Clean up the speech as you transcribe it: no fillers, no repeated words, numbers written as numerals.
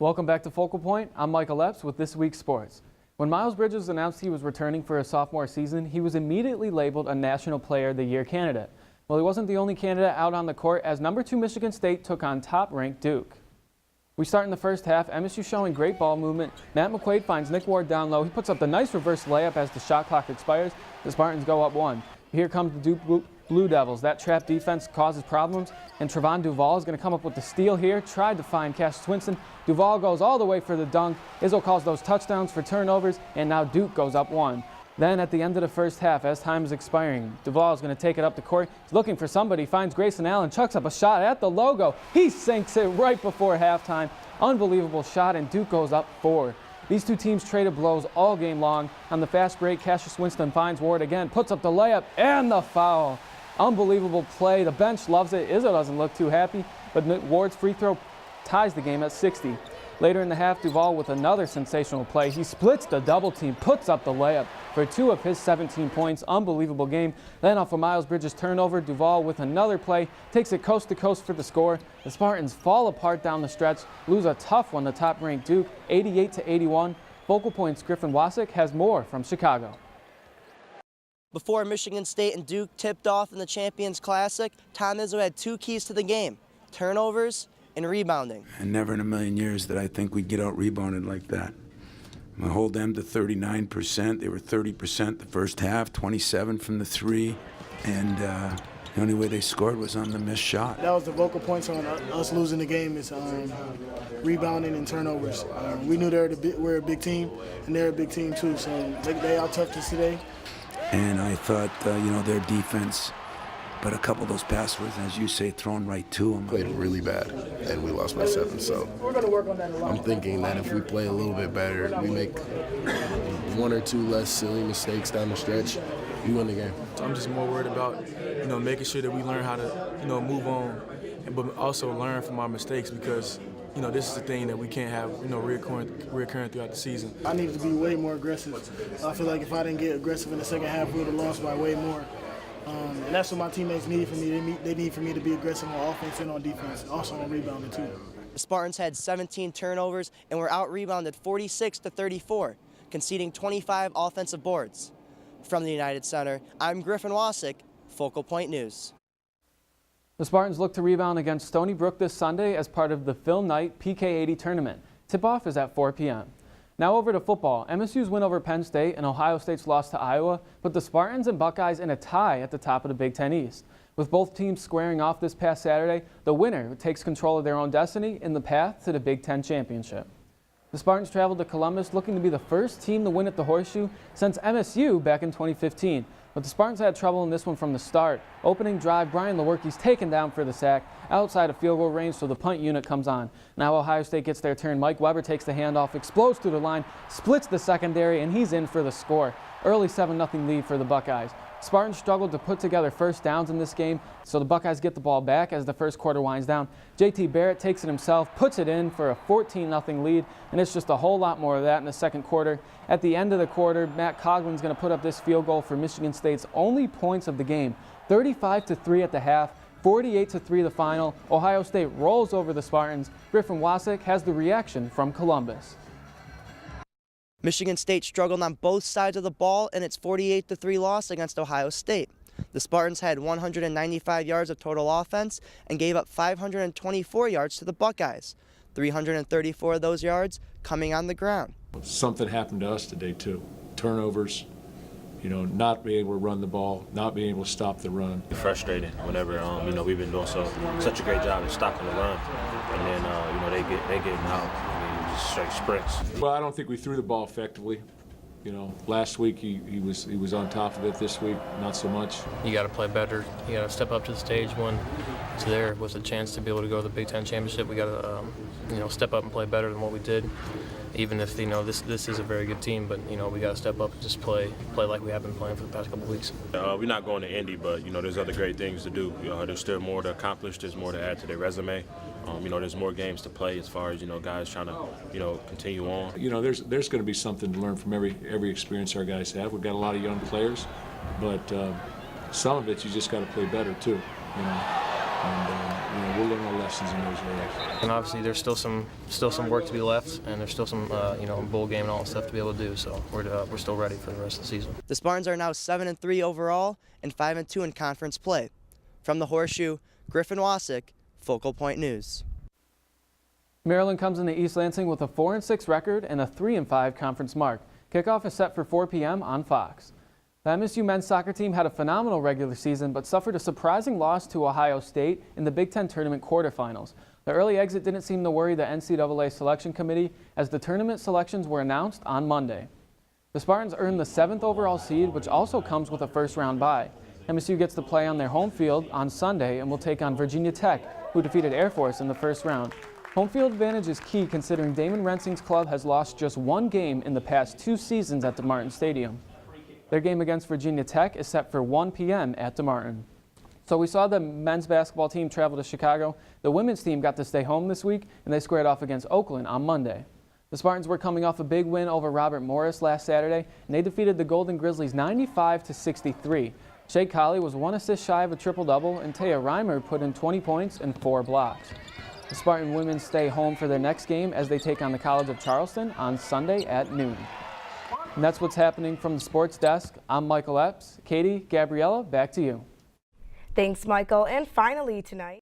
Welcome back to Focal Point. I'm Michael Epps with this week's sports. When Miles Bridges announced he was returning for his sophomore season, he was immediately labeled a National Player of the Year candidate. Well, he wasn't the only candidate out on the court as number 2 Michigan State took on top-ranked Duke. We start in the first half. MSU showing great ball movement. Matt McQuaid finds Nick Ward down low. He puts up the nice reverse layup as the shot clock expires. The Spartans go up 1. Here comes the Duke Blue Devils. That trap defense causes problems, and Trevon Duval is going to come up with the steal here. Tried to find Cassius Winston. Duval goes all the way for the dunk. Izzo calls those touchdowns for turnovers, and now Duke goes up 1. Then at the end of the first half, as time is expiring, Duval is going to take it up the court. He's looking for somebody, finds Grayson Allen, chucks up a shot at the logo. He sinks it right before halftime. Unbelievable shot, and Duke goes up 4. These two teams traded blows all game long. On the fast break, Cassius Winston finds Ward again, puts up the layup and the foul. Unbelievable play. The bench loves it. Izzo doesn't look too happy, but Ward's free throw ties the game at 60. Later in the half, Duval with another sensational play. He splits the double team, puts up the layup for 2 of his 17 points. Unbelievable game. Then off of Miles Bridges' turnover, Duval with another play, takes it coast to coast for the score. The Spartans fall apart down the stretch, lose a tough one to top-ranked Duke, 88-81. Focal Point's Griffin Wasik has more from Chicago. Before Michigan State and Duke tipped off in the Champions Classic, Tom Izzo had 2 keys to the game: turnovers and rebounding. And never in a million years did I think we'd get out-rebounded like that. I hold them to 39%. They were 30% the first half, 27 from the 3, and the only way they scored was on the missed shot. That was the vocal points on us losing the game is rebounding and turnovers. We knew we're a big team, and they're a big team too, so they out-toughed us today. And I thought, their defense, but a couple of those passes, as you say, thrown right to them. Played really bad, and we lost by 7. So We're going to work on that a lot. I'm thinking that if we play a little bit better, we make 1 or 2 less silly mistakes down the stretch, we win the game. So I'm just more worried about, making sure that we learn how to, move on, but also learn from our mistakes because, this is the thing that we can't have, reoccurring throughout the season. I needed to be way more aggressive. I feel like if I didn't get aggressive in the second half, we would have lost by way more. And that's what my teammates need from me. They need for me to be aggressive on offense and on defense, also on rebounding too. The Spartans had 17 turnovers and were out-rebounded 46-34, conceding 25 offensive boards. From the United Center, I'm Griffin Wasik, Focal Point News. The Spartans look to rebound against Stony Brook this Sunday as part of the Phil Knight PK80 tournament. Tip-off is at 4 p.m. Now over to football. MSU's win over Penn State and Ohio State's loss to Iowa put the Spartans and Buckeyes in a tie at the top of the Big Ten East. With both teams squaring off this past Saturday, the winner takes control of their own destiny in the path to the Big Ten championship. The Spartans traveled to Columbus looking to be the first team to win at the Horseshoe since MSU back in 2015. But the Spartans had trouble in this one from the start. Opening drive, Brian Lewerke's taken down for the sack outside of field goal range, so the punt unit comes on. Now Ohio State gets their turn. Mike Weber takes the handoff, explodes through the line, splits the secondary, and he's in for the score. Early 7-0 lead for the Buckeyes. Spartans struggled to put together first downs in this game, so the Buckeyes get the ball back as the first quarter winds down. JT Barrett takes it himself, puts it in for a 14-0 lead, and it's just a whole lot more of that in the second quarter. At the end of the quarter, Matt Coglin's going to put up this field goal for Michigan State's only points of the game. 35-3 at the half, 48-3 the final. Ohio State rolls over the Spartans. Griffin Wasik has the reaction from Columbus. Michigan State struggled on both sides of the ball in its 48-3 loss against Ohio State. The Spartans had 195 yards of total offense and gave up 524 yards to the Buckeyes, 334 of those yards coming on the ground. Something happened to us today too. Turnovers, not being able to run the ball, not being able to stop the run. Frustrating whenever we've been doing such a great job at stopping the run, and then they get out. Straight sprints. Well, I don't think we threw the ball effectively. Last week he was on top of it. This week, not so much. You got to play better. You got to step up to the stage when it's there with a chance to be able to go to the Big Ten championship. We got to step up and play better than what we did. Even if this is a very good team, but we got to step up and just play like we have been playing for the past couple of weeks. We're not going to Indy, but there's other great things to do. There's still more to accomplish. There's more to add to their resume. There's more games to play as far as guys trying to continue on. There's going to be something to learn from every experience our guys have. We've got a lot of young players, but some of it you just got to play better too. And we'll learn our lessons in those areas. And obviously, there's still some work to be left, and there's still some bowl game and all that stuff to be able to do. So we're still ready for the rest of the season. The Spartans are now 7-3 overall and 5-2 in conference play. From the Horseshoe, Griffin Wasick, Focal Point News. Maryland comes into East Lansing with a 4-6 record and a 3-5 conference mark. Kickoff is set for 4 p.m. on Fox. The MSU men's soccer team had a phenomenal regular season but suffered a surprising loss to Ohio State in the Big Ten tournament quarterfinals. The early exit didn't seem to worry the NCAA selection committee as the tournament selections were announced on Monday. The Spartans earned the 7th overall seed, which also comes with a first-round bye. MSU gets to play on their home field on Sunday and will take on Virginia Tech, who defeated Air Force in the first round. Home field advantage is key considering Damon Rensing's club has lost just 1 game in the past 2 seasons at DeMartin Stadium. Their game against Virginia Tech is set for 1 p.m. at DeMartin. So we saw the men's basketball team travel to Chicago. The women's team got to stay home this week, and they squared off against Oakland on Monday. The Spartans were coming off a big win over Robert Morris last Saturday, and they defeated the Golden Grizzlies 95-63. Shea Colley was 1 assist shy of a triple-double, and Taya Reimer put in 20 points and 4 blocks. The Spartan women stay home for their next game as they take on the College of Charleston on Sunday at noon. And that's what's happening from the sports desk. I'm Michael Epps. Katie, Gabriella, back to you. Thanks, Michael. And finally tonight.